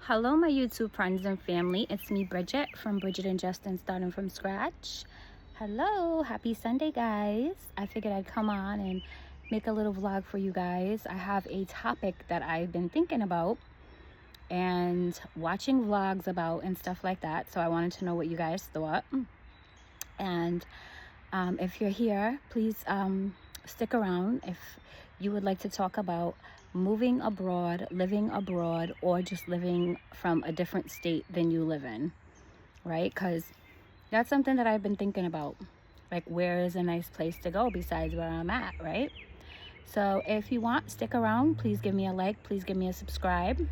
Hello my YouTube friends and family, it's me Bridget from Bridget and Justin Starting From Scratch. Hello, happy Sunday guys. I figured I'd come on and make a little vlog for you guys. I have a topic that I've been thinking about and watching vlogs about and stuff like that, so I wanted to know what you guys thought. And if you're here, please stick around if you would like to talk about moving abroad, living abroad, or just living from a different state than you live in, right? Because that's something that I've been thinking about. Like, where is a nice place to go besides where I'm at, right? So if you want, stick around. Please give me a like. Please give me a subscribe.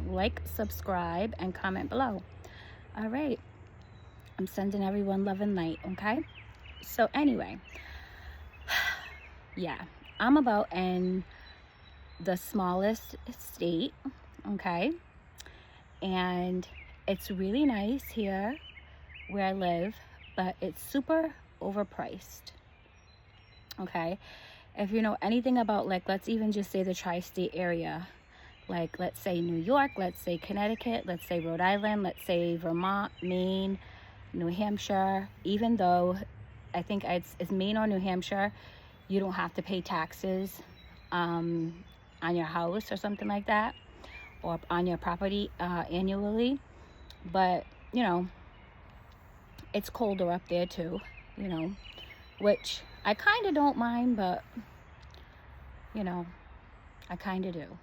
Like, subscribe, and comment below. All right. I'm sending everyone love and light, okay? So anyway, yeah, I'm about in the smallest state, okay? And it's really nice here where I live, but it's super overpriced, okay? If you know anything about, like, let's even just say the tri-state area, like, let's say New York, let's say Connecticut, let's say Rhode Island, let's say Vermont, Maine, New Hampshire, even though I think it's Maine or New Hampshire, you don't have to pay taxes on your house or something like that, or on your property annually. But you know, it's colder up there too, you know, which I kind of don't mind, but you know, I kind of do.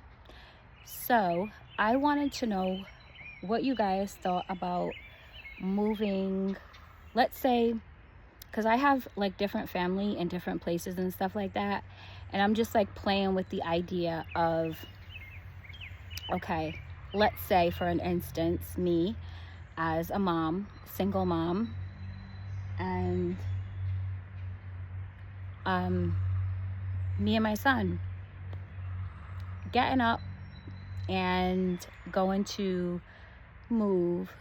So I wanted to know what you guys thought about moving, let's say, because I have like different family in different places and stuff like that, and I'm just like playing with the idea of, okay, let's say for an instance, me as a mom, single mom, and me and my son getting up and going to move,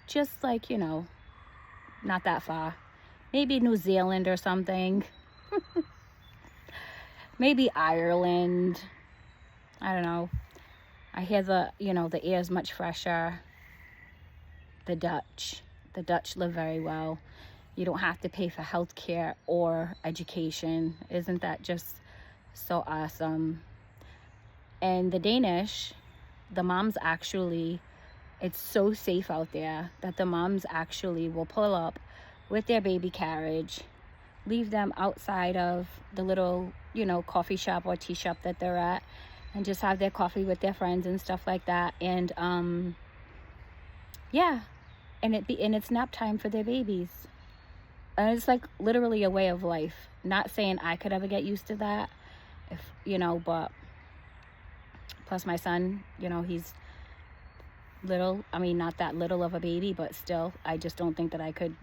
just like, you know, not that far, maybe New Zealand or something. Maybe Ireland. I don't know. I hear the air is much fresher. The Dutch live very well. You don't have to pay for healthcare or education. Isn't that just so awesome? And the Danish, the moms actually, it's so safe out there that the moms actually will pull up with their baby carriage, leave them outside of the little, you know, coffee shop or tea shop that they're at, and just have their coffee with their friends and stuff like that. And yeah, and it's nap time for their babies. And it's like literally a way of life. Not saying I could ever get used to that, if you know, but plus my son, you know, he's little. I mean, not that little of a baby, but still, I just don't think that I could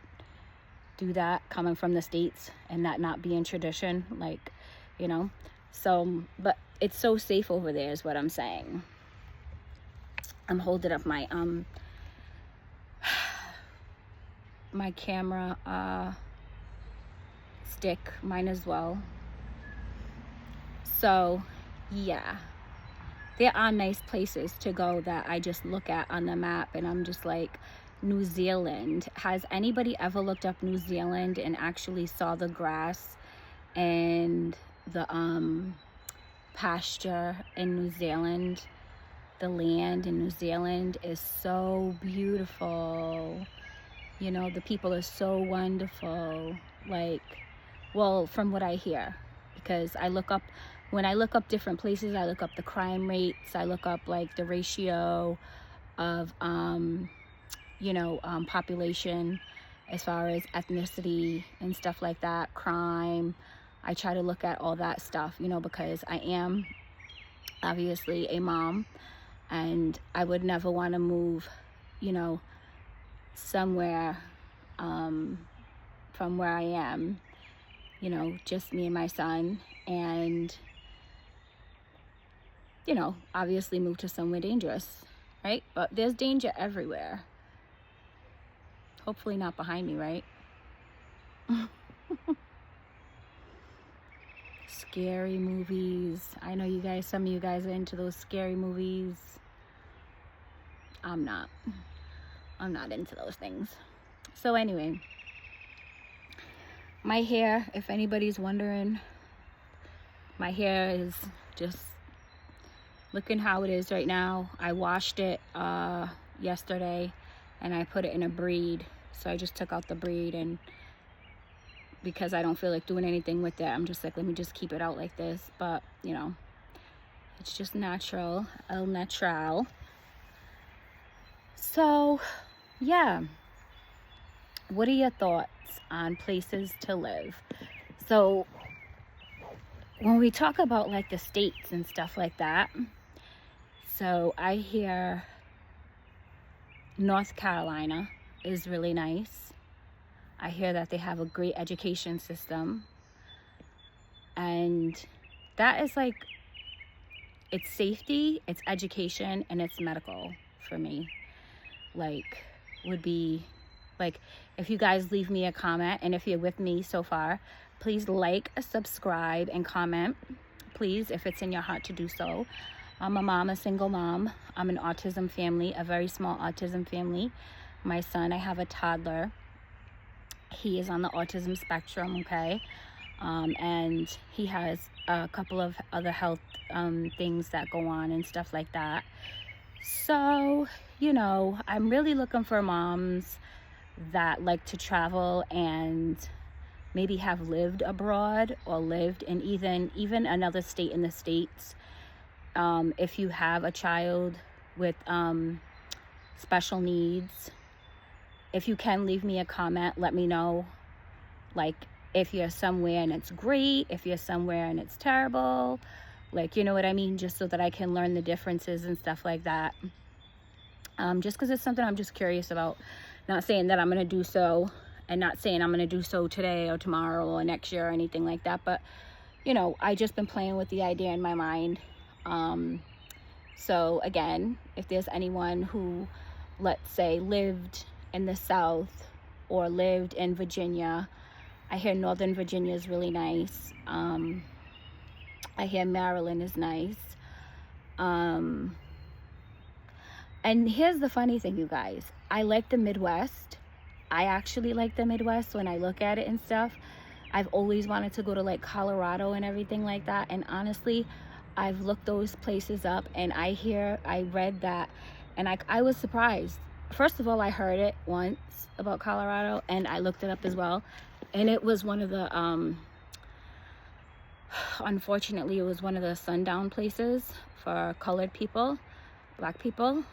do that coming from the States and that not being tradition, like, you know. So, but it's so safe over there is what I'm saying. I'm holding up my my camera stick, mine as well. So yeah, there are nice places to go that I just look at on the map and I'm just like, New Zealand. Has anybody ever looked up New Zealand and actually saw the grass and the pasture in New Zealand? The land in New Zealand is so beautiful. You know, the people are so wonderful. Like, well, from what I hear, because I look up, when I look up different places, I look up the crime rates, I look up like the ratio of you know, population as far as ethnicity and stuff like that, crime. I try to look at all that stuff, you know, because I am obviously a mom and I would never want to move, you know, somewhere from where I am, you know, just me and my son, and, you know, obviously move to somewhere dangerous, right? But there's danger everywhere. Hopefully not behind me, right? Scary movies. I know you guys, some of you guys are into those scary movies. I'm not into those things. So anyway, my hair, if anybody's wondering, my hair is just looking how it is right now. I washed it yesterday and I put it in a braid. So I just took out the braid, and because I don't feel like doing anything with it, I'm just like, let me just keep it out like this. But you know, it's just natural, au natural. So yeah, what are your thoughts on places to live? So when we talk about like the states and stuff like that, so I hear North Carolina is really nice. I hear that they have a great education system, and that is like, it's safety, it's education, and it's medical for me. Like, would be like, if you guys leave me a comment, and if you're with me so far, please like, subscribe, and comment, please, if it's in your heart to do so. I'm a mom, a single mom. I'm an autism family, a very small autism family. My son, I have a toddler. He is on the autism spectrum, okay? And he has a couple of other health things that go on and stuff like that. So, you know, I'm really looking for moms that like to travel and maybe have lived abroad or lived in even another state in the States. If you have a child with special needs, if you can leave me a comment, let me know, like, if you're somewhere and it's great, if you're somewhere and it's terrible, like, you know what I mean, just so that I can learn the differences and stuff like that. Just because it's something I'm just curious about. Not saying that I'm going to do so, and not saying I'm going to do so today or tomorrow or next year or anything like that, but, you know, I just been playing with the idea in my mind. So again, if there's anyone who, let's say, lived in the South or lived in Virginia, I hear Northern Virginia is really nice. I hear Maryland is nice. And here's the funny thing, you guys. I like the Midwest. I actually like the Midwest when I look at it and stuff. I've always wanted to go to like Colorado and everything like that. And honestly, I've looked those places up, and I read that, and I was surprised. First of all, I heard it once about Colorado, and I looked it up as well. And it was one of the, unfortunately, it was one of the sundown places for colored people, black people,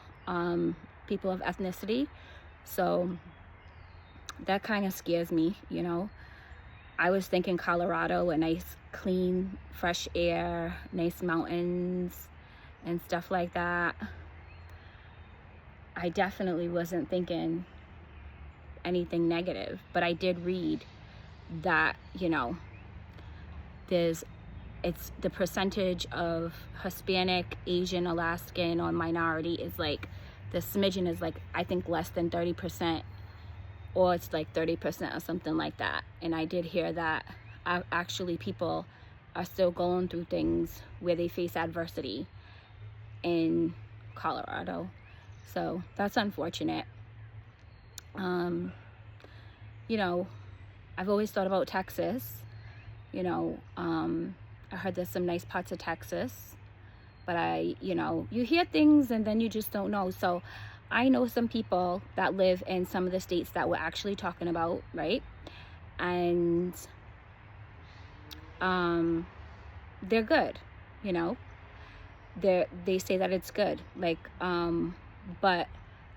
people of ethnicity. So that kind of scares me, you know. I was thinking Colorado, a nice, clean, fresh air, nice mountains and stuff like that. I definitely wasn't thinking anything negative, but I did read that, you know, it's the percentage of Hispanic, Asian, Alaskan, or minority is like, the smidgen is like, I think less than 30%, or it's like 30% or something like that. And I did hear that actually people are still going through things where they face adversity in Colorado. So that's unfortunate. You know, I've always thought about Texas. You know, I heard there's some nice parts of Texas, but you know, you hear things and then you just don't know. So I know some people that live in some of the states that we're actually talking about, right? And they're good, you know. They say that it's good, like, but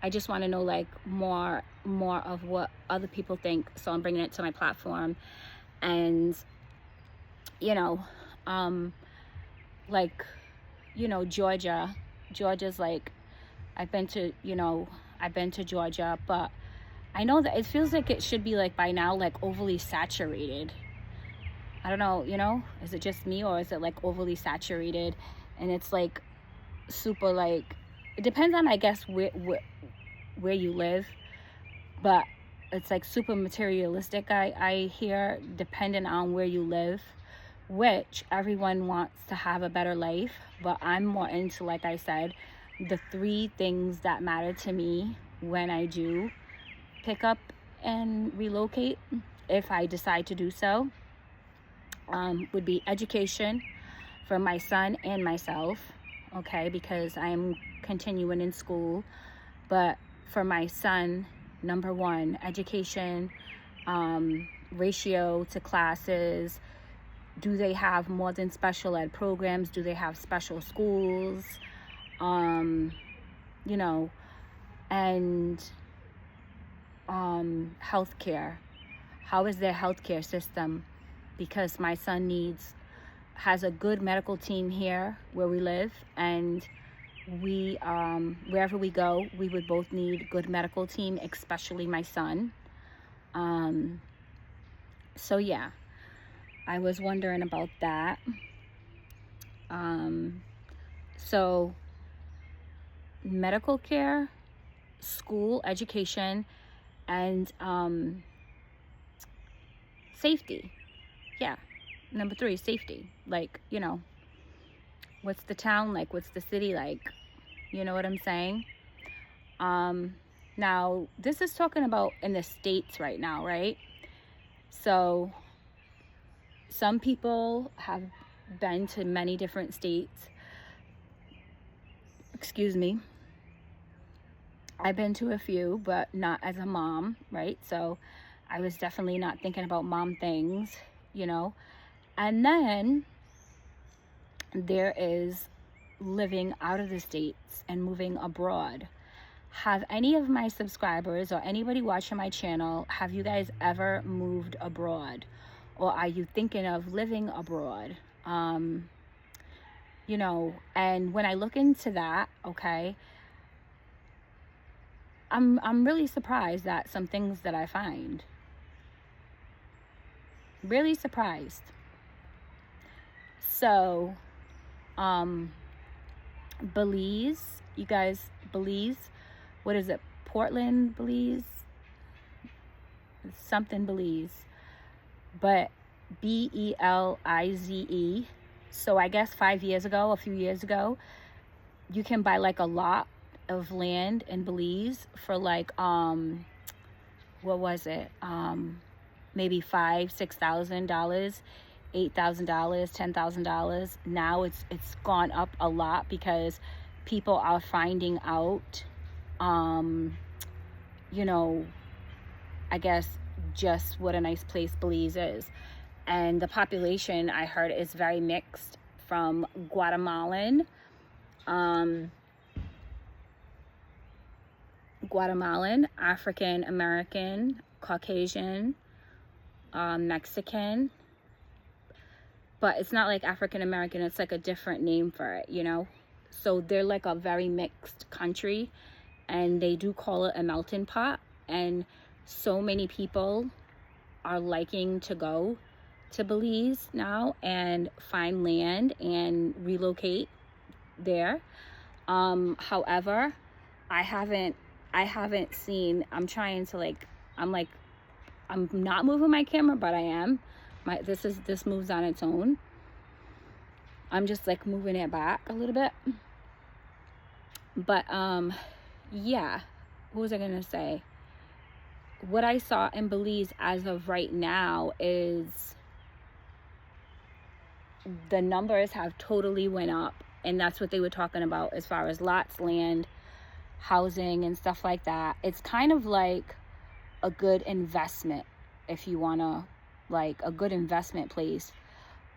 I just want to know like more of what other people think. So I'm bringing it to my platform. And you know, like, you know, Georgia's like, I've been to Georgia, but I know that it feels like it should be like by now like overly saturated. I don't know, you know, is it just me, or is it like overly saturated? And it's like super, like, it depends on, I guess, where you live, but it's like super materialistic, I hear, depending on where you live, which everyone wants to have a better life, but I'm more into, like I said, the 3 things that matter to me when I do pick up and relocate, if I decide to do so, would be education for my son and myself, okay, because I am continuing in school. But for my son, number 1, education, ratio to classes. Do they have more than special ed programs? Do they have special schools? You know, and healthcare. How is their healthcare system? Because my son has a good medical team here where we live, and we wherever we go, we would both need good medical team, especially my son. So yeah, I was wondering about that. So medical care, school, education, and safety. Yeah, number 3, safety. Like, you know, what's the town like? What's the city like? You know what I'm saying? Now, this is talking about in the States right now, right? So some people have been to many different states. Excuse me. I've been to a few, but not as a mom, right? So I was definitely not thinking about mom things, you know. And then there is living out of the States and moving abroad. Have any of my subscribers or anybody watching my channel, have you guys ever moved abroad? Or are you thinking of living abroad? You know, and when I look into that, okay, I'm really surprised at some things that I find. Really surprised. So, Belize, you guys, Belize, what is it? Portland, Belize? Something Belize. But Belize. So I guess a few years ago, you can buy like a lot of land in Belize for like, what was it? Maybe $5,000-$6,000, $8,000, $10,000. Now it's gone up a lot because people are finding out, you know, I guess just what a nice place Belize is. And the population, I heard, is very mixed, from Guatemalan, African American, Caucasian, Mexican. But it's not like African American, it's like a different name for it, you know. So they're like a very mixed country, and they do call it a melting pot. And so many people are liking to go to Belize now and find land and relocate there. However, I haven't seen, I'm not moving my camera, but I am. This moves on its own. I'm just like moving it back a little bit. But yeah, what was I gonna say? What I saw in Belize as of right now is the numbers have totally went up, and that's what they were talking about as far as lots, land, housing, and stuff like that. It's kind of like a good investment, if you want to, like a good investment place.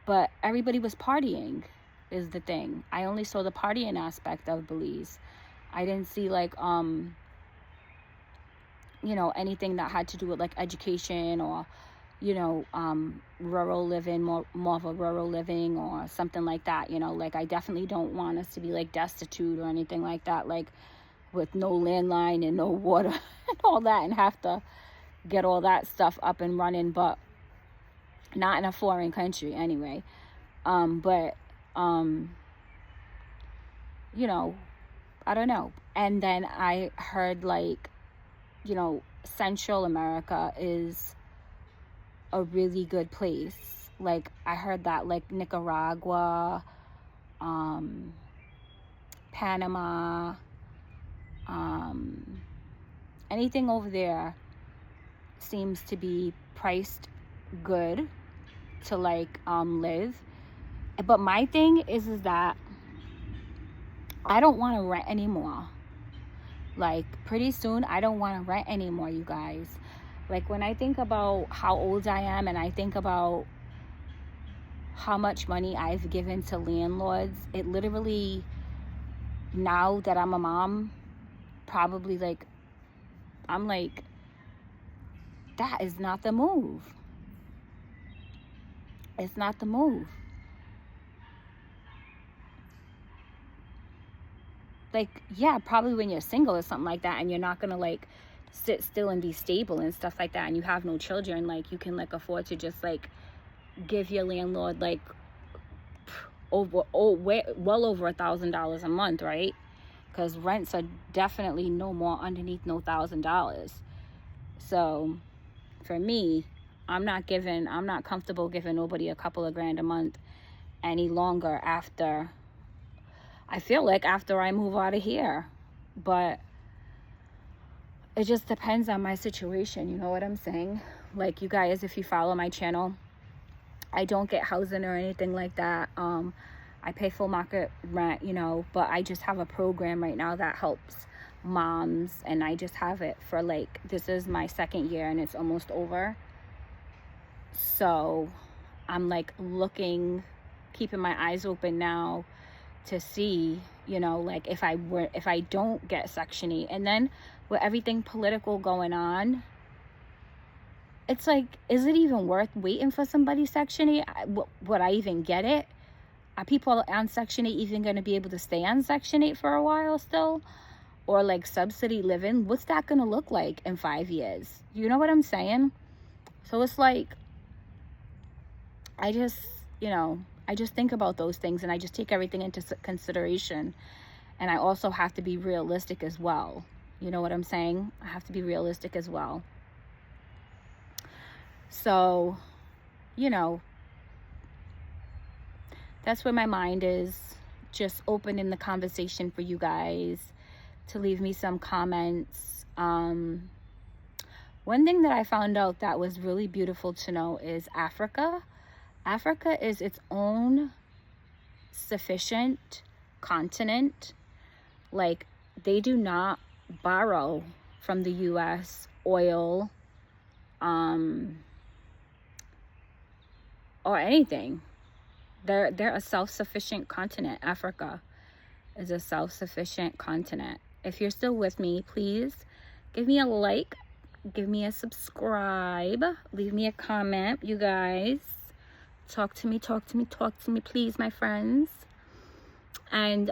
But everybody was partying is the thing. I only saw the partying aspect of Belize. I didn't see like you know, anything that had to do with like education or, you know, rural living, more of a rural living or something like that. You know, like I definitely don't want us to be like destitute or anything like that, like with no landline and no water and all that, and have to get all that stuff up and running, but not in a foreign country anyway. But you know, I don't know. And then I heard like, you know, Central America is a really good place. Like I heard that like Nicaragua, Panama, anything over there seems to be priced good to like live. But my thing is that I don't want to rent anymore. Like pretty soon I don't want to rent anymore, you guys. Like when I think about how old I am and I think about how much money I've given to landlords, it literally, now that I'm a mom, probably like, I'm like, that is not the move. It's not the move. Like, yeah, probably when you're single or something like that and you're not gonna like sit still and be stable and stuff like that, and you have no children, like you can like afford to just like give your landlord like well over $1,000 a month, right? Because rents are definitely no more underneath no $1,000. So for me, I'm not comfortable giving nobody a couple of grand a month any longer after, I feel like after I move out of here. But it just depends on my situation, you know what I'm saying? Like, you guys, if you follow my channel, I don't get housing or anything like that. I pay full market rent, you know, but I just have a program right now that helps moms, and I just have it for like, this is my 2nd year and it's almost over. So I'm like keeping my eyes open now to see, you know, like if I don't get Section 8, and then with everything political going on, it's like, is it even worth waiting for somebody's Section 8? Would I even get it? Are people on Section 8 even going to be able to stay on Section 8 for a while still? Or like subsidy living? What's that going to look like in 5 years? You know what I'm saying? So it's like, I just think about those things, and I just take everything into consideration. And I also have to be realistic as well. You know what I'm saying? I have to be realistic as well. So, you know, that's where my mind is, just opening the conversation for you guys to leave me some comments. One thing that I found out that was really beautiful to know is Africa. Africa is its own sufficient continent. Like, they do not borrow from the US oil or anything. They're a self-sufficient continent. Africa is a self-sufficient continent. If you're still with me, please give me a like, give me a subscribe, leave me a comment, you guys. Talk to me, please, my friends. And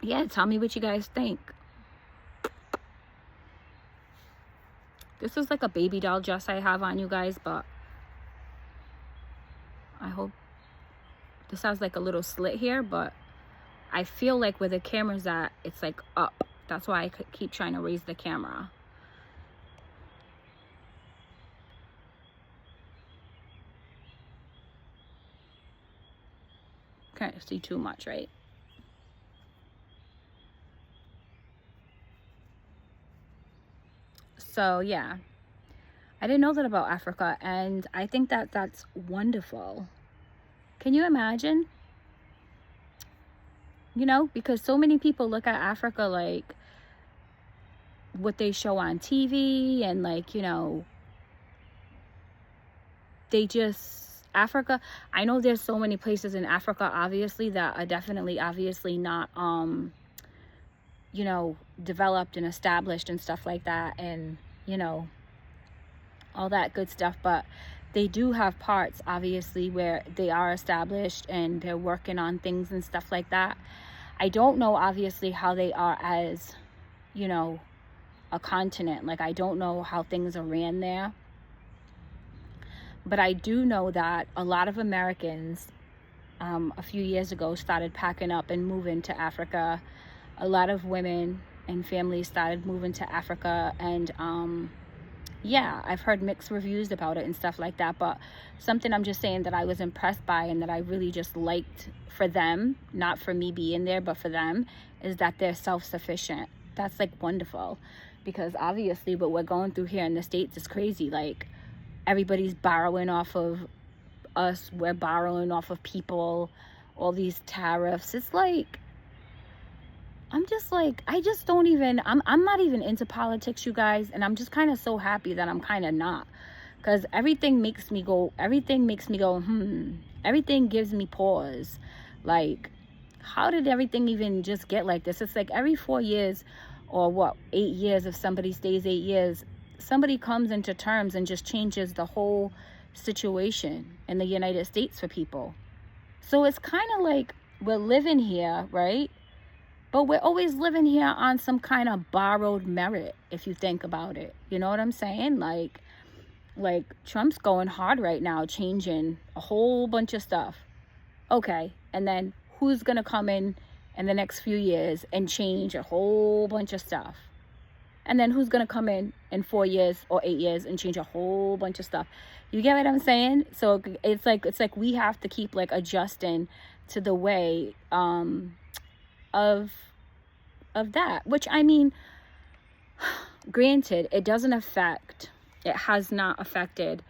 yeah, tell me what you guys think. This is like a baby doll dress I have on, you guys, but I hope this has like a little slit here, but I feel like where the camera's at, it's like up. That's why I keep trying to raise the camera. Can't see too much, right? So yeah, I didn't know that about Africa, and I think that that's wonderful. Can you imagine? You know, because so many people look at Africa like what they show on TV, and like, you know, they just, Africa, I know there's so many places in Africa, obviously, that are definitely, obviously not, you know, developed and established and stuff like that, and, you know, all that good stuff. But they do have parts, obviously, where they are established and they're working on things and stuff like that. I don't know, obviously, how they are as, you know, a continent. Like, I don't know how things are ran there. But I do know that a lot of Americans a few years ago started packing up and moving to Africa. A lot of women and families started moving to Africa, and yeah, I've heard mixed reviews about it and stuff like that, but something I'm just saying that I was impressed by and that I really just liked for them, not for me being there, but for them, is that they're self-sufficient. That's like wonderful, because obviously what we're going through here in the States is crazy. Like, everybody's borrowing off of us, we're borrowing off of people, all these tariffs. It's like, I'm just like, I just don't even, I'm not even into politics, you guys, and I'm just kind of so happy that I'm kind of not, because everything makes me go, everything gives me pause. Like, how did everything even just get like this? It's like every 4 years, or what, 8 years, if somebody stays 8 years, somebody comes into terms and just changes the whole situation in the United States for people. So it's kind of like we're living here, right? But we're always living here on some kind of borrowed merit, if you think about it. You know what I'm saying? Like Trump's going hard right now, changing a whole bunch of stuff. Okay, and then who's going to come in the next few years and change a whole bunch of stuff? And then who's going to come in 4 years or 8 years and change a whole bunch of stuff? You get what I'm saying? So it's like we have to keep like adjusting to the way of that, which, I mean, granted, it has not affected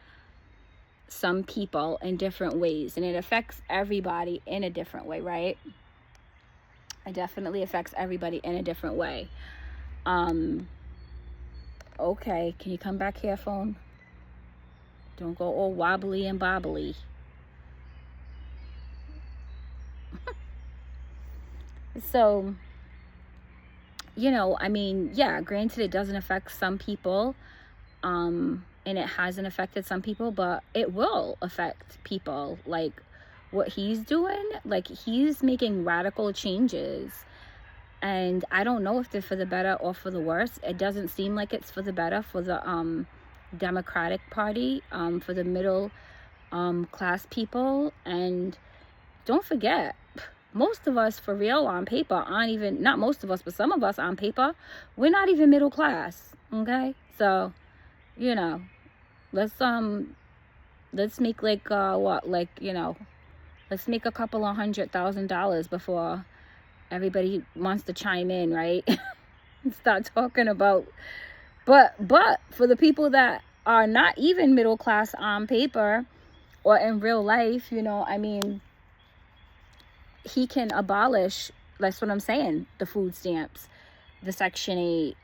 some people in different ways, and it affects everybody in a different way, right? It definitely affects everybody in a different way. Okay, can you come back here, phone? Don't go all wobbly and bobbly. So, you know, I mean, yeah, granted, it doesn't affect some people, and it hasn't affected some people, but it will affect people. Like, what he's doing, like, he's making radical changes, and I don't know if they're for the better or for the worse. It doesn't seem like it's for the better for the Democratic Party, for the middle class people. And don't forget, most of us, for real, on paper, aren't even, not most of us, but some of us on paper, we're not even middle class, okay? So, you know, let's make like, let's make a couple of $100,000 before everybody wants to chime in, right? Start talking about, but for the people that are not even middle class on paper or in real life, you know, I mean, he can abolish, that's what I'm saying, the food stamps, the Section 8,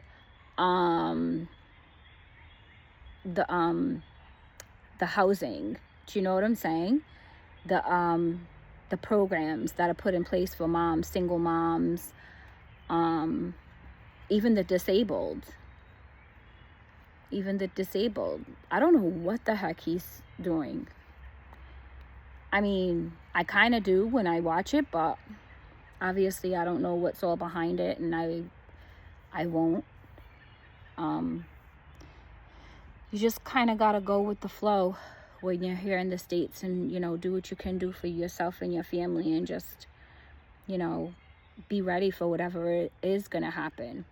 the housing. Do you know what I'm saying? The programs that are put in place for moms, single moms, even the disabled. I don't know what the heck he's doing. I mean, I kind of do when I watch it, but obviously I don't know what's all behind it, and I won't. You just kind of got to go with the flow when you're here in the States, and, you know, do what you can do for yourself and your family, and just, you know, be ready for whatever it is going to happen.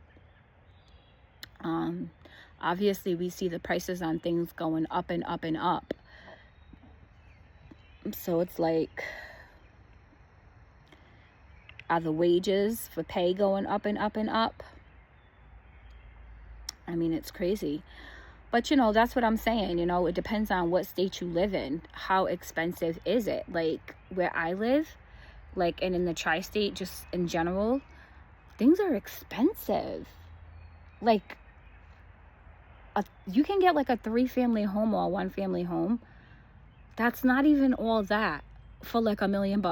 Obviously we see the prices on things going up and up and up. So it's like, are the wages for pay going up and up and up? I mean, it's crazy. But, you know, that's what I'm saying. You know, it depends on what state you live in. How expensive is it? Like, where I live, like, and in the tri-state, just in general, things are expensive. Like, you can get like a 3-family home or a 1-family home. That's not even all that for like $1 million.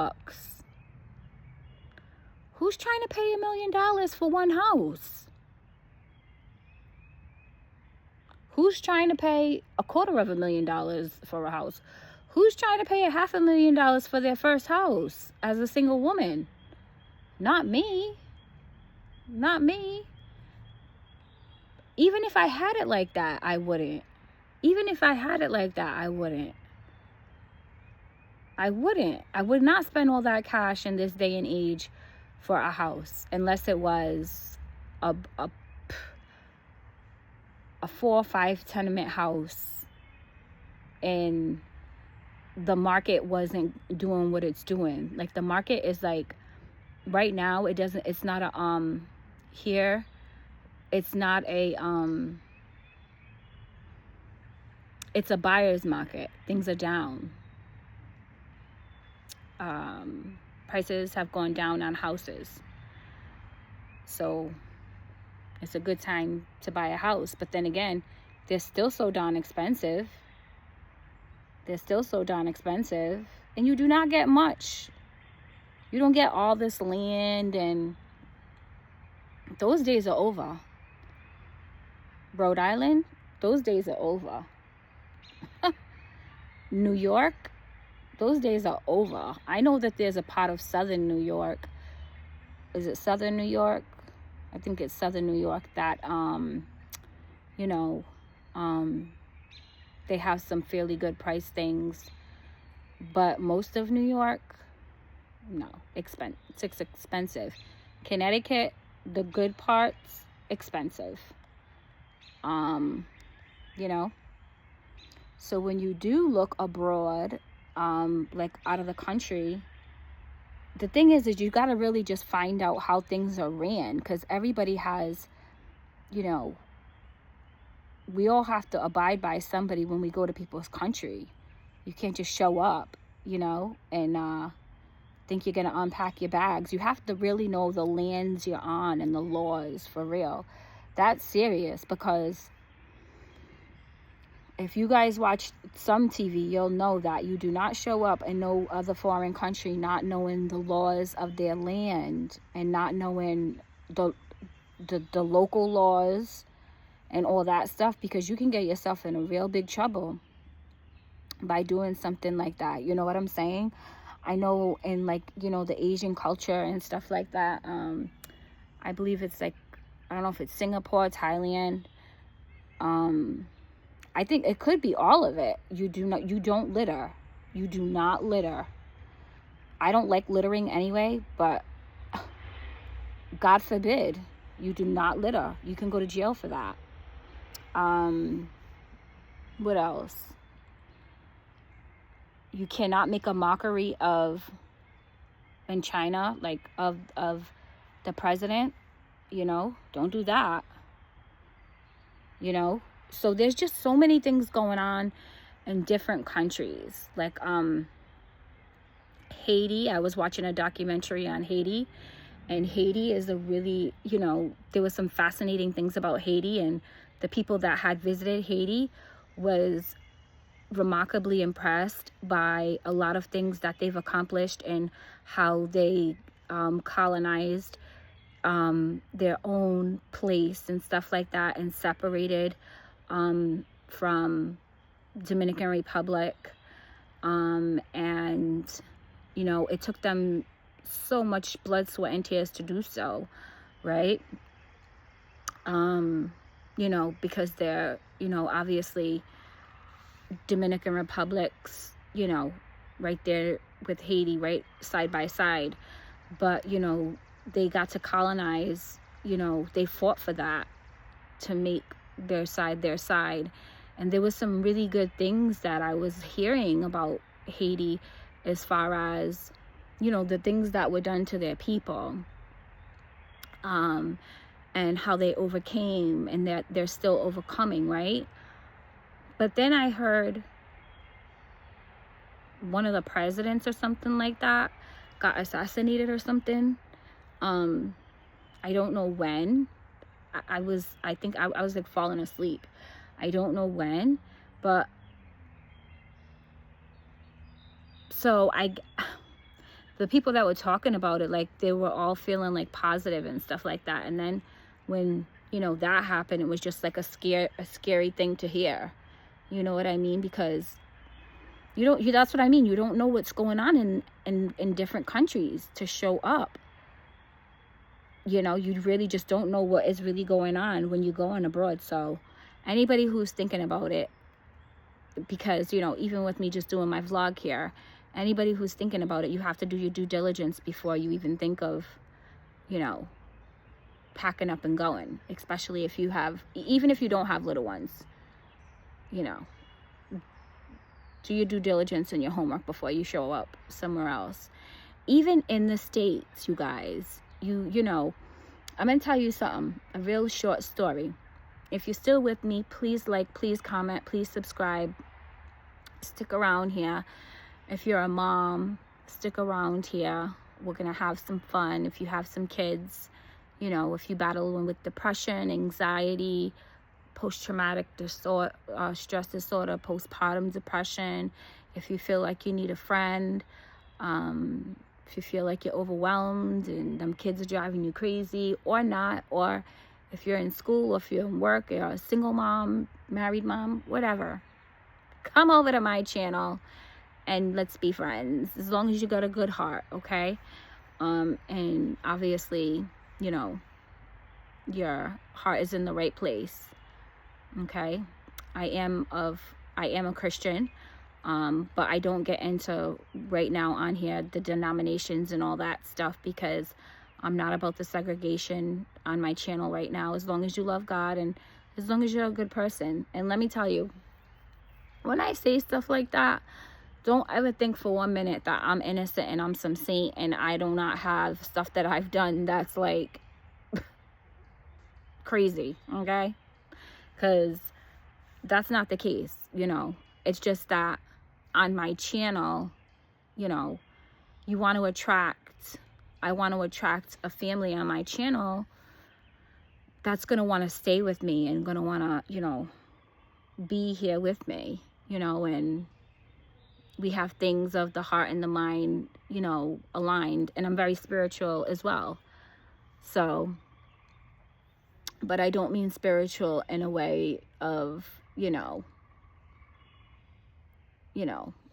Who's trying to pay $1 million for one house? Who's trying to pay $250,000 for a house? Who's trying to pay $500,000 for their first house as a single woman? Not me. Not me. Even if I had it like that, I wouldn't. Even if I had it like that, I wouldn't. I would not spend all that cash in this day and age for a house, unless it was a 4 or 5 tenement house and the market wasn't doing what it's doing. Like the market is like, right now it's not a here it's not a it's a buyer's market. Things are down. Prices have gone down on houses, so it's a good time to buy a house. But then again, they're still so darn expensive. And you do not get much. You don't get all this land, and those days are over. Rhode Island, those days are over. New York, those days are over. I know that there's a part of southern New York. Is it southern New York? I think it's southern New York that, they have some fairly good price things. But most of New York, no, it's expensive. Connecticut, the good parts, expensive. So when you do look abroad, like out of the country, the thing is you got to really just find out how things are ran, because everybody has, we all have to abide by somebody when we go to people's country. You can't just show up, and think you're going to unpack your bags. You have to really know the lands you're on and the laws, for real. That's serious, because if you guys watch some TV, you'll know that you do not show up in no other foreign country not knowing the laws of their land and not knowing the local laws and all that stuff, because you can get yourself in a real big trouble by doing something like that. You know what I'm saying? I know in the Asian culture and stuff like that, I believe it's I don't know if it's Singapore, Thailand, I think it could be all of it. You don't litter. You do not litter. I don't like littering anyway, but God forbid, you do not litter. You can go to jail for that. What else? You cannot make a mockery of, in China, of the president, don't do that, So there's just so many things going on in different countries. Haiti, I was watching a documentary on Haiti, and Haiti is a really, there was some fascinating things about Haiti, and the people that had visited Haiti was remarkably impressed by a lot of things that they've accomplished and how they colonized their own place and stuff like that, and separated from Dominican Republic, and it took them so much blood, sweat, and tears to do so, right? Because they're, obviously Dominican Republic's, right there with Haiti, right side by side, but they got to colonize, they fought for that, to make their side. And there was some really good things that I was hearing about Haiti, as far as the things that were done to their people, and how they overcame, and that they're still overcoming, right? But then I heard one of the presidents or something like that got assassinated or something. I don't know when. I was falling asleep. I don't know when, but so the people that were talking about it, they were all feeling positive and stuff like that. And then when, that happened, it was just a scary thing to hear. You know what I mean? Because that's what I mean. You don't know what's going on in different countries to show up. You really just don't know what is really going on when you go on abroad. So anybody who's thinking about it, because, even with me just doing my vlog here, anybody who's thinking about it, you have to do your due diligence before you even think of, packing up and going, especially if you have, even if you don't have little ones, you know, do your due diligence and your homework before you show up somewhere else. Even in the States, you guys, you know, I'm going to tell you something, a real short story. If you're still with me, please like, please comment, please subscribe. Stick around here. If you're a mom, stick around here. We're going to have some fun. If you have some kids, you know, if you battle with depression, anxiety, post-traumatic stress disorder, postpartum depression, if you feel like you need a friend, if you feel like you're overwhelmed and them kids are driving you crazy or not, or if you're in school, or if you're in work, you're a single mom, married mom, whatever, come over to my channel and let's be friends, as long as you got a good heart, okay? And obviously, you know, your heart is in the right place, okay? I am a Christian, but I don't get into right now on here the denominations and all that stuff, because I'm not about the segregation on my channel right now, as long as you love God and as long as you're a good person. And let me tell you, when I say stuff like that, don't ever think for 1 minute that I'm innocent and I'm some saint and I do not have stuff that I've done that's like crazy, okay? Because that's not the case, you know. It's just that on my channel, you know, I want to attract a family on my channel that's going to want to stay with me and going to want to, you know, be here with me, you know, and we have things of the heart and the mind, you know, aligned. And I'm very spiritual as well. So, but I don't mean spiritual in a way of, you know,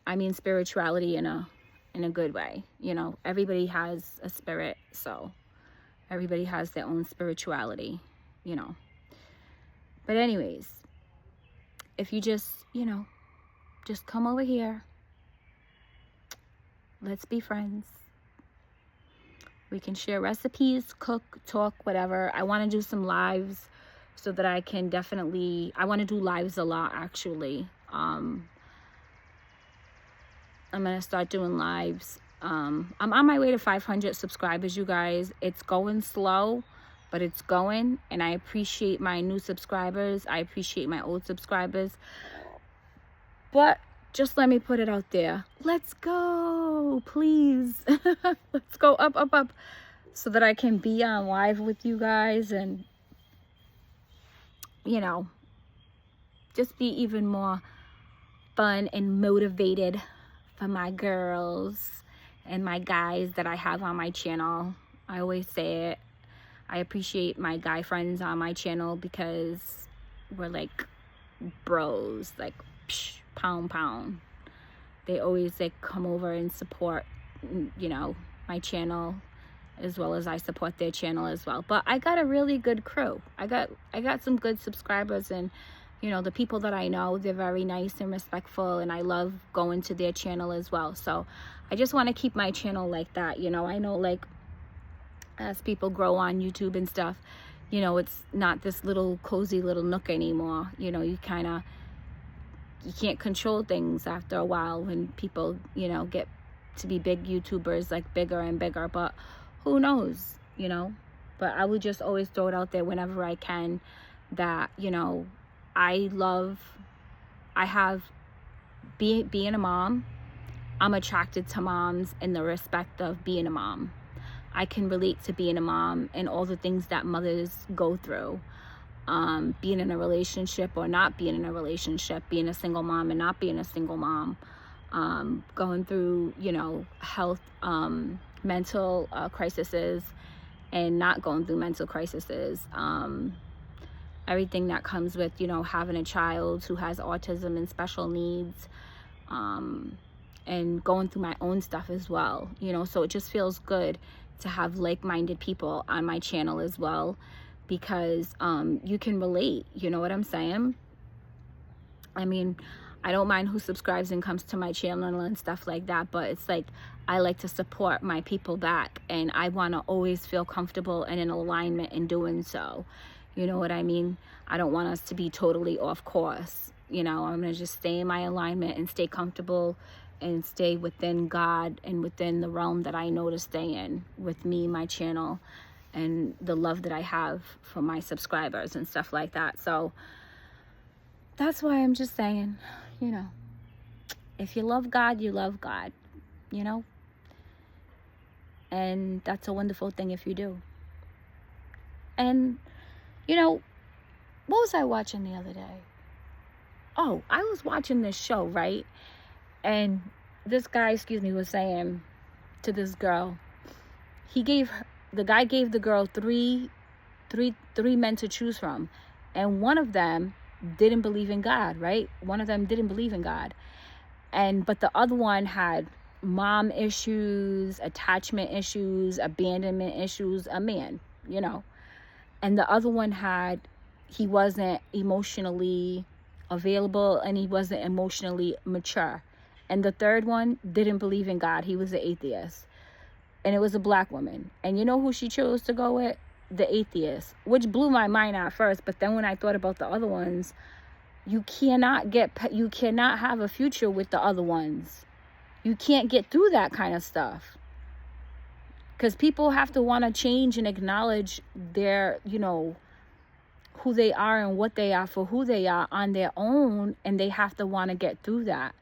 I mean spirituality in a good way. You know, everybody has a spirit, so everybody has their own spirituality, you know. But anyways, if you just, you know, just come over here. Let's be friends. We can share recipes, cook, talk, whatever. I want to do some lives so that I can definitely, I want to do lives a lot, actually. I'm going to start doing lives. I'm on my way to 500 subscribers, you guys. It's going slow, but it's going. And I appreciate my new subscribers. I appreciate my old subscribers. But just let me put it out there. Let's go, please. Let's go up, up, up, so that I can be on live with you guys and, you know, just be even more fun and motivated for my girls and my guys that I have on my channel. I always say it. I appreciate my guy friends on my channel because we're like bros, like psh, pound pound. They always like come over and support, you know, my channel as well as I support their channel as well. But I got a really good crew. I got some good subscribers, and you know, the people that I know, they're very nice and respectful, and I love going to their channel as well. So I just want to keep my channel like that. You know, I know like as people grow on YouTube and stuff, you know, it's not this little cozy little nook anymore. You know, you can't control things after a while when people, you know, get to be big YouTubers, like bigger and bigger. But who knows, you know? But I would just always throw it out there whenever I can that, you know, being a mom, I'm attracted to moms in the respect of being a mom. I can relate to being a mom and all the things that mothers go through. Being in a relationship or not being in a relationship, being a single mom and not being a single mom, going through, you know, health, mental crises and not going through mental crises. Everything that comes with, you know, having a child who has autism and special needs, and going through my own stuff as well, you know. So it just feels good to have like-minded people on my channel as well, because you can relate, you know what I'm saying? I mean, I don't mind who subscribes and comes to my channel and stuff like that, but it's like I like to support my people back, and I want to always feel comfortable and in alignment in doing so. You know what I mean? I don't want us to be totally off course. You know, I'm going to just stay in my alignment and stay comfortable and stay within God and within the realm that I know to stay in with me, my channel, and the love that I have for my subscribers and stuff like that. So that's why I'm just saying, you know, if you love God, you love God, you know? And that's a wonderful thing if you do. And, you know, what was I watching the other day? Oh, I was watching this show, right? And this guy, was saying to this girl, the guy gave the girl three men to choose from. And one of them didn't believe in God, right? One of them didn't believe in God. But the other one had mom issues, attachment issues, abandonment issues, a man, you know. And the other one he wasn't emotionally available and he wasn't emotionally mature. And the third one didn't believe in God. He was an atheist. And it was a black woman. And you know who she chose to go with? The atheist, which blew my mind at first. But then when I thought about the other ones, you cannot have a future with the other ones. You can't get through that kind of stuff. Because people have to want to change and acknowledge their, you know, who they are and what they are for who they are on their own. And they have to want to get through that.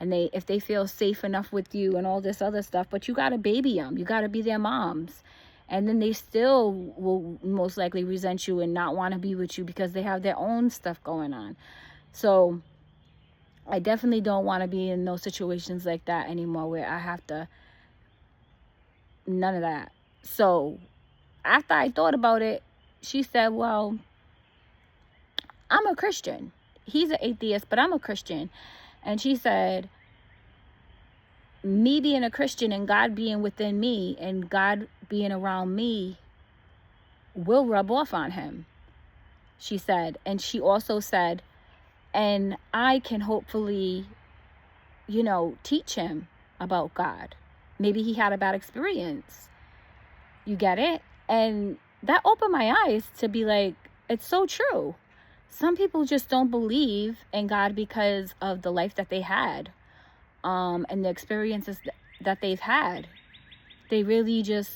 And if they feel safe enough with you and all this other stuff, but you got to baby them. You got to be their moms. And then they still will most likely resent you and not want to be with you because they have their own stuff going on. So I definitely don't want to be in those situations like that anymore where I have to, none of that. So after I thought about it, she said, well, I'm a Christian. He's an atheist, but I'm a Christian. And she said, me being a Christian and God being within me and God being around me will rub off on him, she said. And she also said, and I can hopefully, you know, teach him about God. Maybe he had a bad experience. You get it? And that opened my eyes to be like, it's so true. Some people just don't believe in God because of the life that they had, and the experiences that they've had. They really just,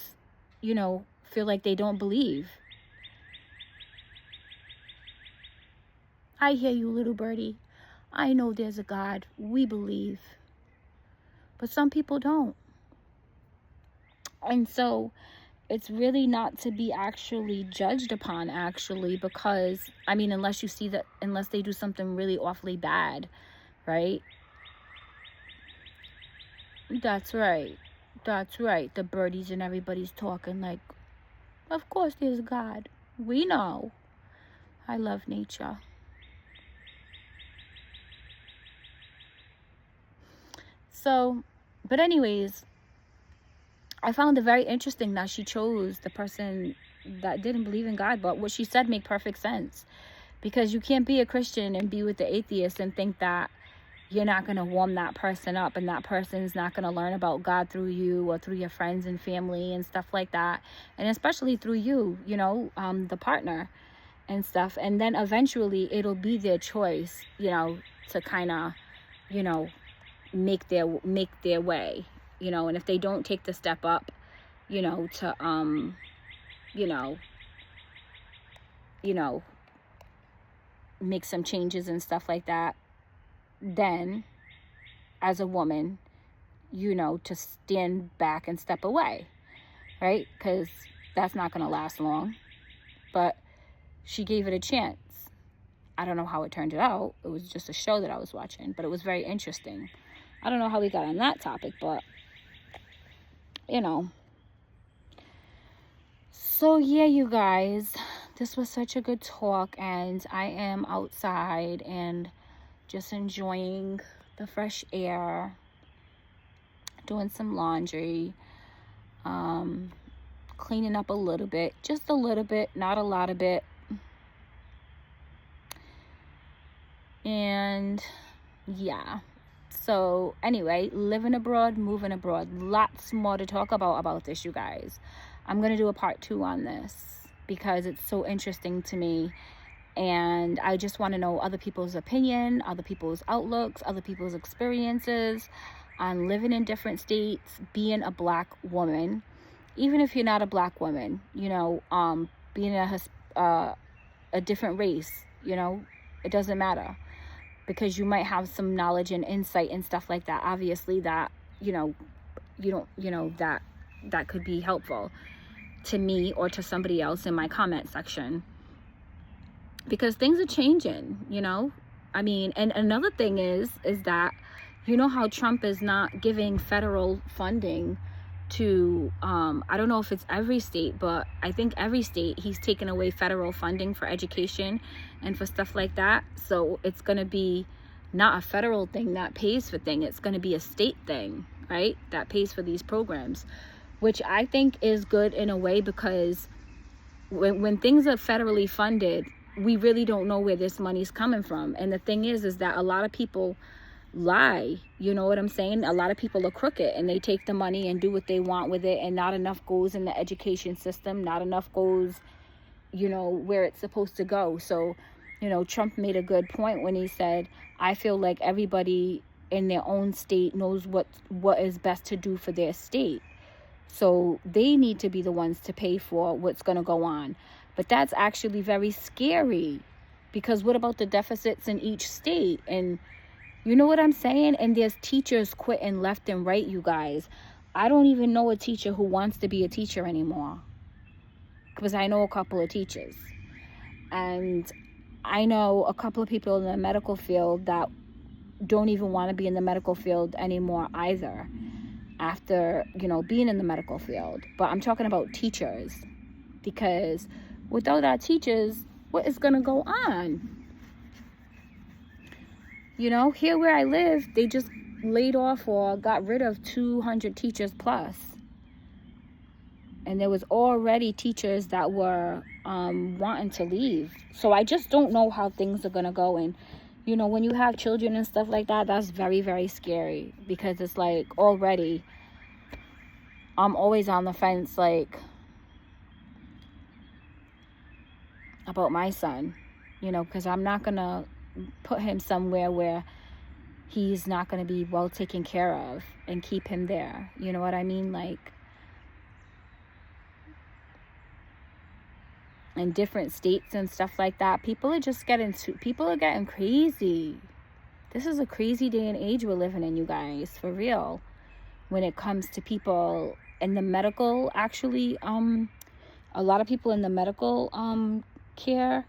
you know, feel like they don't believe. I hear you, little birdie. I know there's a God. We believe. But some people don't. And so it's really not to be actually judged upon, actually, because, I mean, unless they do something really awfully bad, right? That's right. That's right. The birdies and everybody's talking like, of course there's God. We know. I love nature. So, but anyways, I found it very interesting that she chose the person that didn't believe in God, but what she said made perfect sense. Because you can't be a Christian and be with the atheist and think that you're not going to warm that person up and that person's not going to learn about God through you or through your friends and family and stuff like that. And especially through you, you know, the partner and stuff. And then eventually it'll be their choice, you know, to kind of, you know, make their way, you know. And if they don't take the step up, you know, to, you know, make some changes and stuff like that, then as a woman, you know, to stand back and step away, right? Because that's not going to last long. But she gave it a chance. I don't know how it turned out. It was just a show that I was watching, but it was very interesting. I don't know how we got on that topic, but, you know. So, yeah, you guys, this was such a good talk, and I am outside and just enjoying the fresh air, doing some laundry, cleaning up a little bit, just a little bit, not a lot of it. And yeah. So anyway, living abroad, moving abroad, lots more to talk about this, you guys. I'm gonna do a part 2 on this because it's so interesting to me, and I just want to know other people's opinion, other people's outlooks, other people's experiences on living in different states, being a black woman, even if you're not a black woman, you know, being a different race, you know, it doesn't matter, because you might have some knowledge and insight and stuff like that, obviously, that, you know, you don't, you know, that could be helpful to me or to somebody else in my comment section, because things are changing, you know. I mean, and another thing is that, you know, how Trump is not giving federal funding to, I don't know if it's every state, but I think every state he's taken away federal funding for education and for stuff like that. So it's going to be not a federal thing that pays for thing. It's going to be a state thing, right? That pays for these programs, which I think is good in a way, because when things are federally funded, we really don't know where this money's coming from. And the thing is that a lot of people lie, you know what I'm saying? A lot of people are crooked, and they take the money and do what they want with it, and not enough goes in the education system, not enough goes, you know, where it's supposed to go. So, you know, Trump made a good point when he said, I feel like everybody in their own state knows what is best to do for their state, so they need to be the ones to pay for what's going to go on. But that's actually very scary, because what about the deficits in each state? And you know what I'm saying? And there's teachers quitting left and right, you guys. I don't even know a teacher who wants to be a teacher anymore, because I know a couple of teachers. And I know a couple of people in the medical field that don't even want to be in the medical field anymore either, after, you know, being in the medical field. But I'm talking about teachers, because without our teachers, what is going to go on? You know, here where I live, they just laid off or got rid of 200 teachers plus. And there was already teachers that were wanting to leave. So I just don't know how things are going to go. And, you know, when you have children and stuff like that, that's very, very scary, because it's like already I'm always on the fence, like, about my son, you know, because I'm not going to put him somewhere where he's not going to be well taken care of and keep him there. You know what I mean? Like, in different states and stuff like that, people are getting crazy. This is a crazy day and age we're living in, you guys, for real. When it comes to people in the medical, actually, a lot of people in the medical care.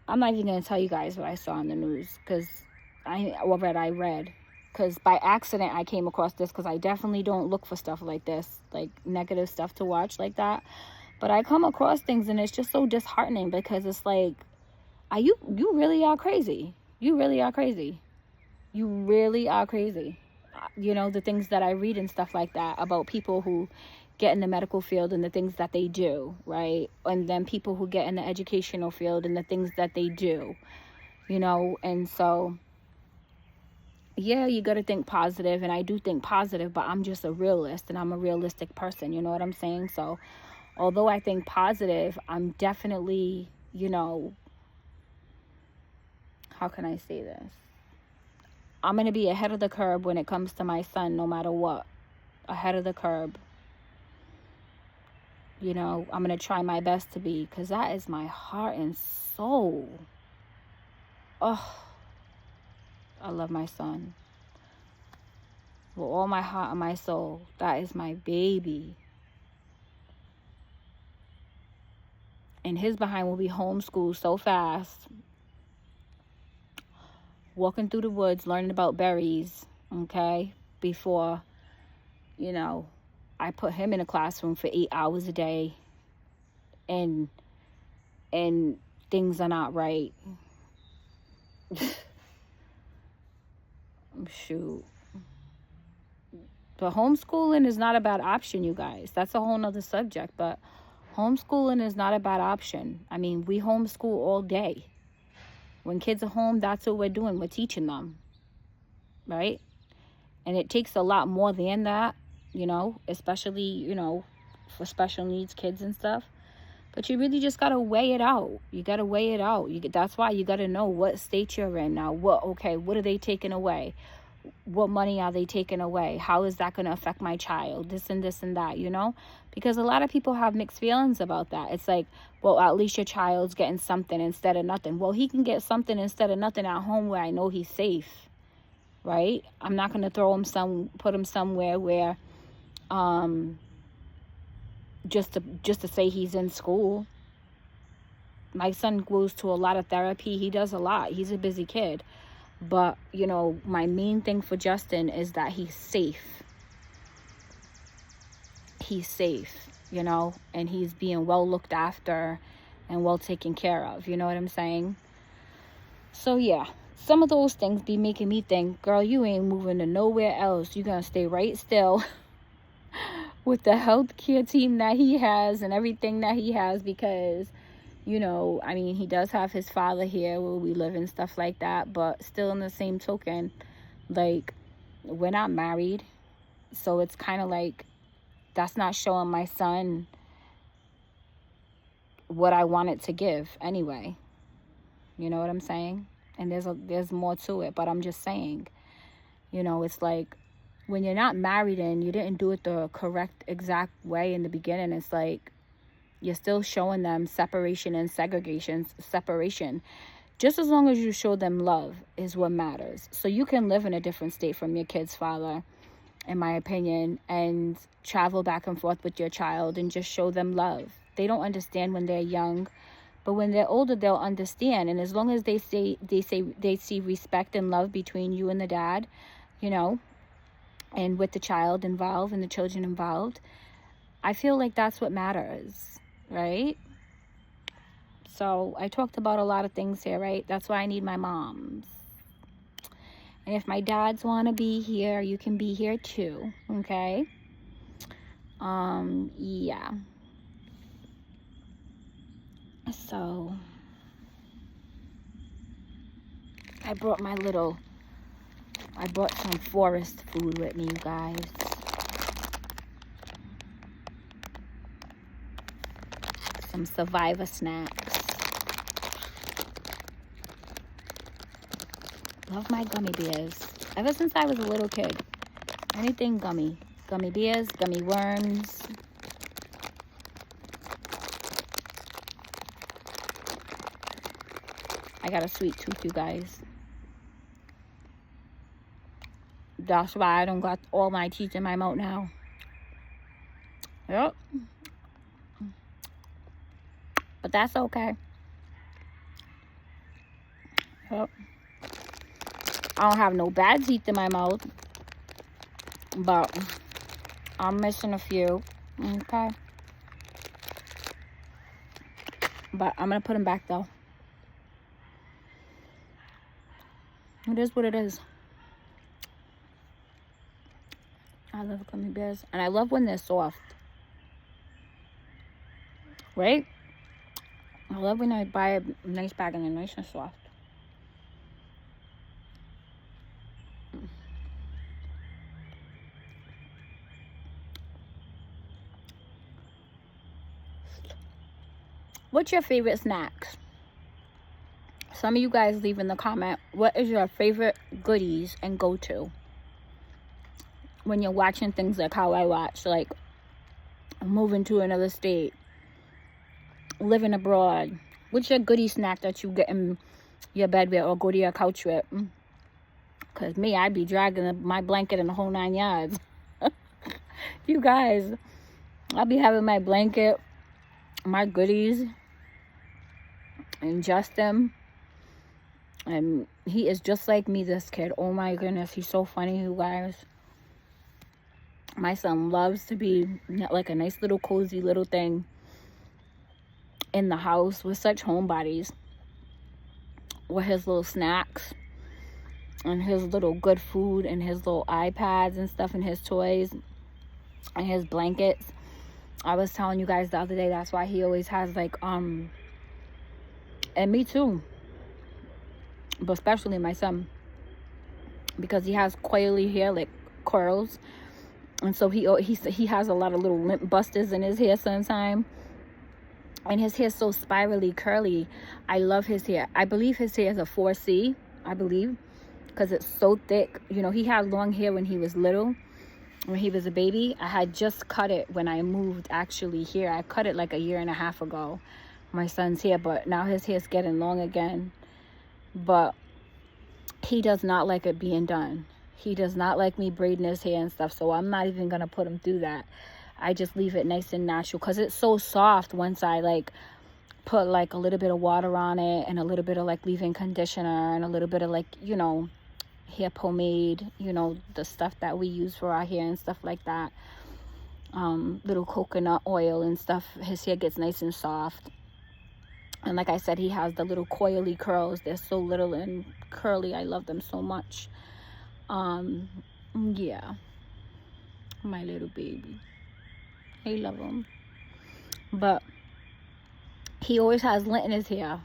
I'm not even going to tell you guys what I saw on the news, because I read, because by accident I came across this, because I definitely don't look for stuff like this, like negative stuff to watch like that. But I come across things, and it's just so disheartening, because it's like, you really are crazy. You really are crazy. You really are crazy. You know, the things that I read and stuff like that about people who get in the medical field and the things that they do, right? And then people who get in the educational field and the things that they do, you know. And so, yeah, you got to think positive, and I do think positive, but I'm just a realist, and I'm a realistic person, you know what I'm saying? So, although I think positive, I'm definitely, you know, how can I say this? I'm going to be ahead of the curve when it comes to my son, no matter what. Ahead of the curve. You know, I'm going to try my best to be, because that is my heart and soul. Oh, I love my son with all my heart and my soul. That is my baby. And his behind will be homeschooled so fast. Walking through the woods, learning about berries, okay? Before, you know, I put him in a classroom for 8 hours a day, and things are not right. Shoot. But homeschooling is not a bad option, you guys. That's a whole nother subject, but homeschooling is not a bad option. I mean, we homeschool all day. When kids are home, that's what we're doing. We're teaching them. right? And it takes a lot more than that, you know, especially, you know, for special needs kids and stuff. But you really just got to weigh it out. You got to weigh it out. That's why you got to know what state you're in now. What are they taking away? What money are they taking away? How is that going to affect my child? This and that, you know? Because a lot of people have mixed feelings about that. It's like, well, at least your child's getting something instead of nothing. Well, he can get something instead of nothing at home where I know he's safe, right? I'm not going to put him somewhere where, just to say he's in school. My son goes to a lot of therapy. He does a lot. He's a busy kid. But, you know, my main thing for Justin is that he's safe. He's safe, you know, and he's being well looked after and well taken care of. You know what I'm saying? So, yeah, some of those things be making me think, girl, you ain't moving to nowhere else. You're going to stay right still with the healthcare team that he has and everything that he has, because, you know, I mean, he does have his father here where we live and stuff like that, but still in the same token, like, we're not married, so it's kind of like, that's not showing my son what I wanted to give anyway. You know what I'm saying? And there's more to it, but I'm just saying, you know, it's like, when you're not married and you didn't do it the correct exact way in the beginning, it's like you're still showing them separation and segregation. Separation, just as long as you show them love, is what matters. So you can live in a different state from your kid's father, in my opinion, and travel back and forth with your child and just show them love. They don't understand when they're young, but when they're older, they'll understand. And as long as they see respect and love between you and the dad, you know, and with the child involved and the children involved, I feel like that's what matters, right? So I talked about a lot of things here, right? That's why I need my moms. And if my dads want to be here, you can be here too, okay? Yeah. So I brought some forest food with me, you guys. Some survivor snacks. Love my gummy bears. Ever since I was a little kid. Anything gummy. Gummy bears, gummy worms. I got a sweet tooth, you guys. That's why I don't got all my teeth in my mouth now. Yep. But that's okay. Yep. I don't have no bad teeth in my mouth. But I'm missing a few. Okay. But I'm going to put them back though. It is what it is. I love gummy bears. And I love when they're soft. Right? I love when I buy a nice bag and they're nice and soft. What's your favorite snacks? Some of you guys leave in the comment, what is your favorite goodies and go-to? When you're watching things like how I watch, like moving to another state, living abroad. What's your goodie snack that you get in your bed with or go to your couch with? Because me, I'd be dragging my blanket in the whole 9 yards. You guys, I'll be having my blanket, my goodies, and Justin. And he is just like me, this kid. Oh my goodness, he's so funny, you guys. My son loves to be like a nice little cozy little thing in the house. We're such homebodies. With his little snacks and his little good food and his little iPads and stuff and his toys and his blankets. I was telling you guys the other day, that's why he always has like, and me too. But especially my son. because he has coily hair, like curls. And so he has a lot of little limp busters in his hair sometimes. And his hair's so spirally curly. I love his hair. I believe his hair is a 4C, I believe, because it's so thick. You know, he had long hair when he was little, when he was a baby. I had just cut it when I moved actually here. I cut it like a year and a half ago, my son's hair, but now his hair's getting long again. But he does not like it being done. He does not like me braiding his hair and stuff, so I'm not even gonna put him through that. I just leave it nice and natural because it's so soft once I like put like a little bit of water on it and a little bit of like leave-in conditioner and a little bit of like, you know, hair pomade, you know, the stuff that we use for our hair and stuff like that. Little coconut oil and stuff. His hair gets nice and soft. And like I said, he has the little coily curls. They're so little and curly. I love them so much. Yeah, my little baby, I love him. But he always has lint in his hair.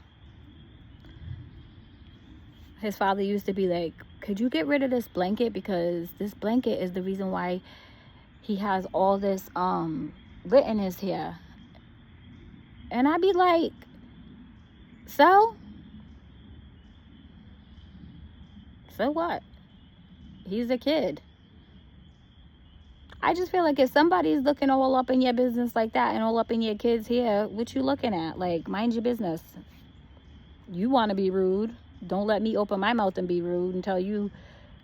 His father used to be like, could you get rid of this blanket, because this blanket is the reason why he has all this lint in his hair. And I'd be like, so what? He's a kid. I just feel like if somebody's looking all up in your business like that and all up in your kids' hair, what you looking at? Like, mind your business. You want to be rude, don't let me open my mouth and be rude and tell you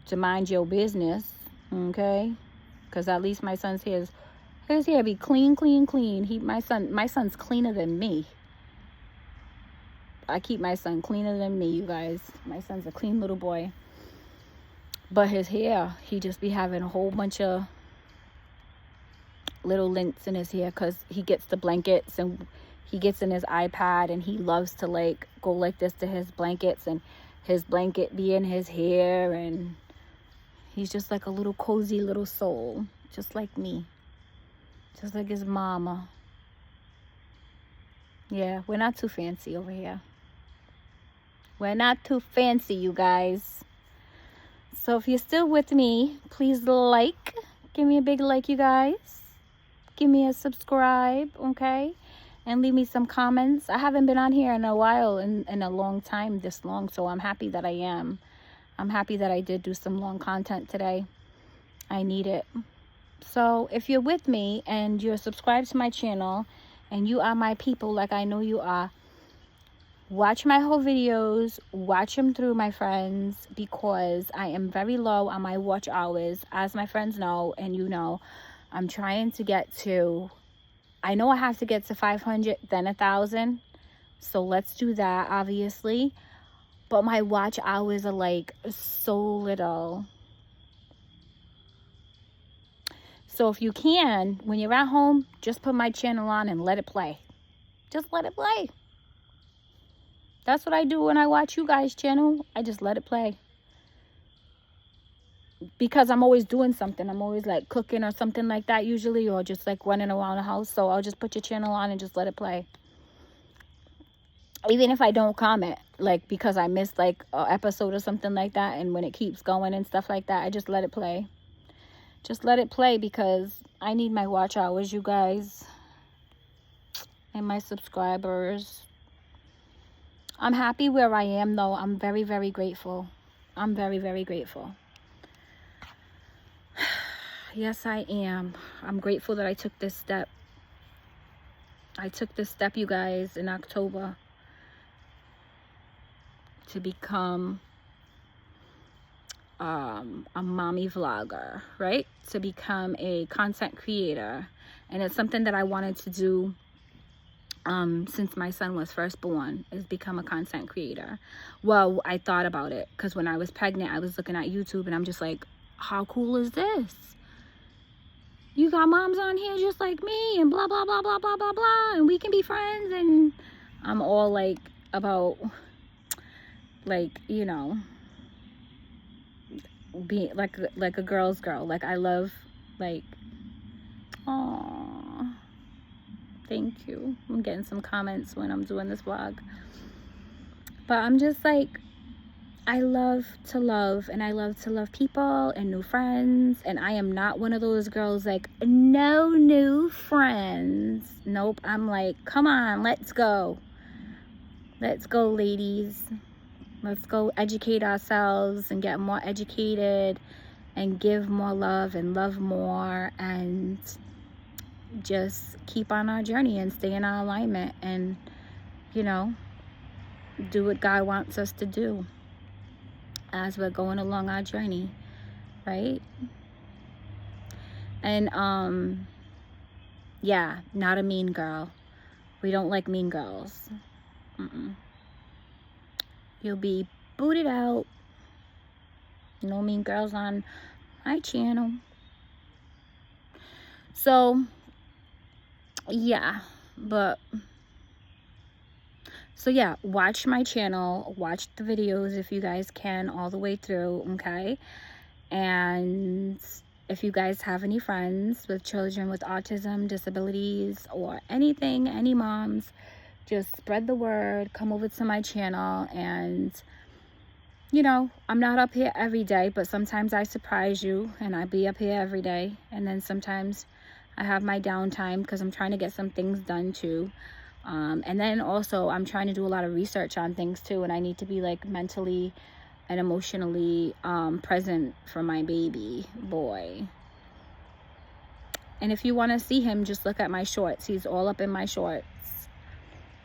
to mind your business, okay? Because at least my son's hair, his hair be clean. My son's cleaner than me. I keep my son cleaner than me, you guys. My son's a clean little boy. But his hair, he just be having a whole bunch of little lints in his hair because he gets the blankets and he gets in his iPad and he loves to like go like this to his blankets and his blanket be in his hair, and he's just like a little cozy little soul, just like me, just like his mama. Yeah, we're not too fancy over here. We're not too fancy, you guys. So if you're still with me, please like. Give me a big like, you guys. Give me a subscribe, okay? And leave me some comments. I haven't been on here in a while, in a long time, this long. So I'm happy that I am. I'm happy that I did do some long content today. I need it. So if you're with me and you're subscribed to my channel and you are my people like I know you are, watch my whole videos, watch them through, my friends, because I am very low on my watch hours, as my friends know and you know. I'm trying to get to, I know I have to get to 500, then 1,000. So let's do that, obviously. But my watch hours are like so little. So if you can, when you're at home, just put my channel on and let it play. Just let it play. That's what I do when I watch you guys' channel. I just let it play. Because I'm always doing something. I'm always like cooking or something like that usually, or just like running around the house. So I'll just put your channel on and just let it play. Even if I don't comment, like because I missed like an episode or something like that, and when it keeps going and stuff like that, I just let it play. Just let it play because I need my watch hours, you guys. And my subscribers. I'm happy where I am though. I'm very, very grateful. I'm very, very grateful. Yes, I am. I'm grateful that I took this step. I took this step, you guys, in October to become a mommy vlogger, right? To become a content creator. And it's something that I wanted to do since my son was first born, is become a content creator. Well, I thought about it because when I was pregnant, I was looking at YouTube and I'm just like, how cool is this? You got moms on here just like me and blah, blah, blah, blah, blah, blah, blah. And we can be friends. And I'm all like about, like, you know, being like a girl's girl. Like I love, like, aww, thank you. I'm getting some comments when I'm doing this vlog. But I'm just like, I love to love, and I love to love people and new friends, and I am not one of those girls like, no new friends. Nope. I'm like, come on, let's go. Let's go, ladies. Let's go educate ourselves and get more educated and give more love and love more and just keep on our journey and stay in our alignment and, you know, do what God wants us to do as we're going along our journey, right? And yeah, not a mean girl. We don't like mean girls. You'll be booted out. No mean girls on my channel. So yeah, so yeah, watch my channel, watch the videos if you guys can all the way through, okay? And if you guys have any friends with children with autism, disabilities, or anything, any moms, just spread the word, come over to my channel. And you know, I'm not up here every day, but sometimes I surprise you and I be up here every day. And then sometimes I have my downtime because I'm trying to get some things done too. And then also I'm trying to do a lot of research on things too, and I need to be like mentally and emotionally present for my baby boy. And if you want to see him, just look at my shorts. He's all up in my shorts.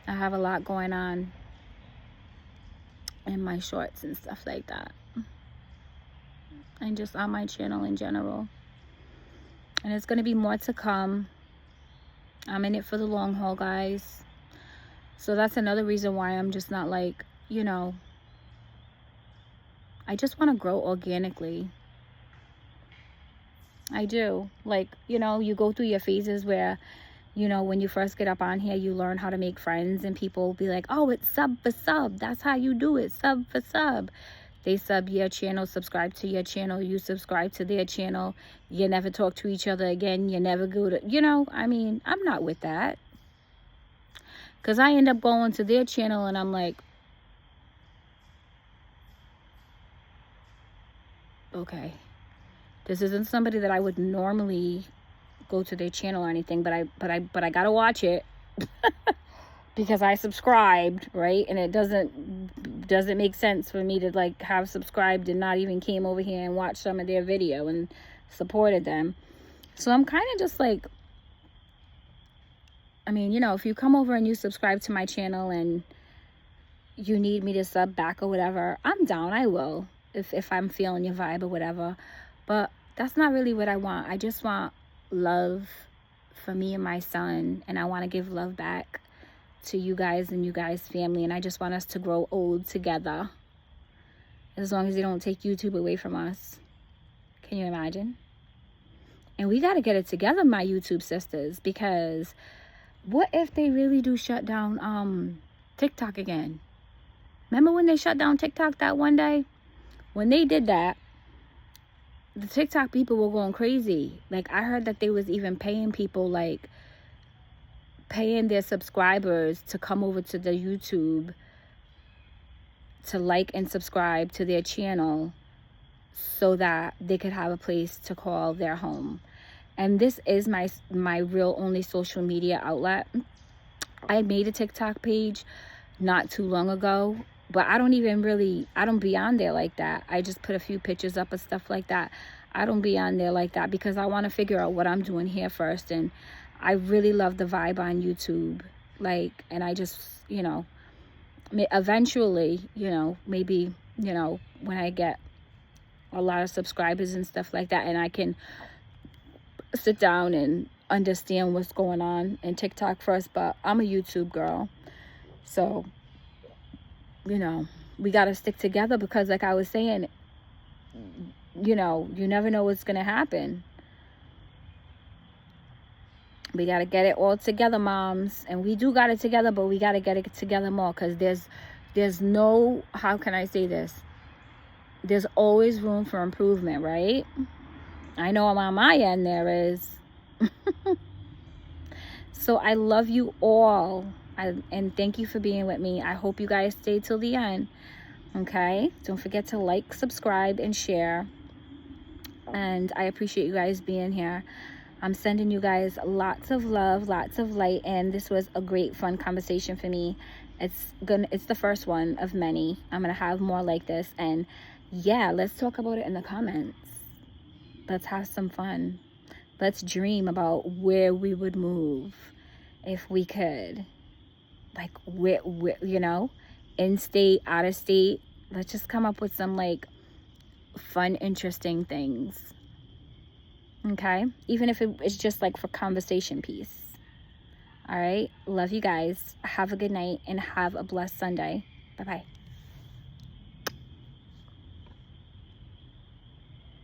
I have a lot going on in my shorts and stuff like that, and just on my channel in general. And it's going to be more to come. I'm in it for the long haul, guys. So that's another reason why I'm just not like, you know, I just want to grow organically. I do. Like, you know, you go through your phases where, you know, when you first get up on here, you learn how to make friends, and people will be like, oh, it's sub for sub. That's how you do it. Sub for sub. They sub your channel, subscribe to your channel, you subscribe to their channel. You never talk to each other again. You never go to, you know, I mean, I'm not with that. Because I end up going to their channel and I'm like, okay, this isn't somebody that I would normally go to their channel or anything, but I gotta watch it because I subscribed, right? And it doesn't make sense for me to like have subscribed and not even came over here and watched some of their video and supported them. So I'm kind of just like, I mean, you know, if you come over and you subscribe to my channel and you need me to sub back or whatever, I'm down. I will if I'm feeling your vibe or whatever. But that's not really what I want. I just want love for me and my son, and I want to give love back to you guys and you guys' family, and I just want us to grow old together, as long as they don't take YouTube away from us. Can you imagine? And we got to get it together, my YouTube sisters, because what if they really do shut down TikTok again? Remember when they shut down TikTok that one day? When they did that, the TikTok people were going crazy. Like, I heard that they was even paying people, like paying their subscribers to come over to the YouTube to like and subscribe to their channel so that they could have a place to call their home. And this is my real only social media outlet. I made a TikTok page not too long ago, but I don't be on there like that. I just put a few pictures up and stuff like that. I don't be on there like that because I want to figure out what I'm doing here first. And I really love the vibe on YouTube. Like, and I just, you know, eventually, you know, maybe, you know, when I get a lot of subscribers and stuff like that, and I can sit down and understand what's going on in TikTok first. But I'm a YouTube girl. So, you know, we got to stick together because, like I was saying, you know, you never know what's going to happen. We got to get it all together, moms. And we do got it together, but we got to get it together more, because there's no, how can I say this? There's always room for improvement, right? I know on my end there is. So I love you all. And thank you for being with me. I hope you guys stay till the end. Okay, don't forget to like, subscribe, and share. And I appreciate you guys being here. I'm sending you guys lots of love, lots of light, and this was a great fun conversation for me. It's the first one of many. I'm gonna have more like this, and yeah, let's talk about it in the comments. Let's have some fun. Let's dream about where we would move if we could. Like where you know, in state, out of state. Let's just come up with some like fun, interesting things. Okay, even if it's just like for conversation piece. All right, love you guys. Have a good night and have a blessed Sunday. Bye-bye.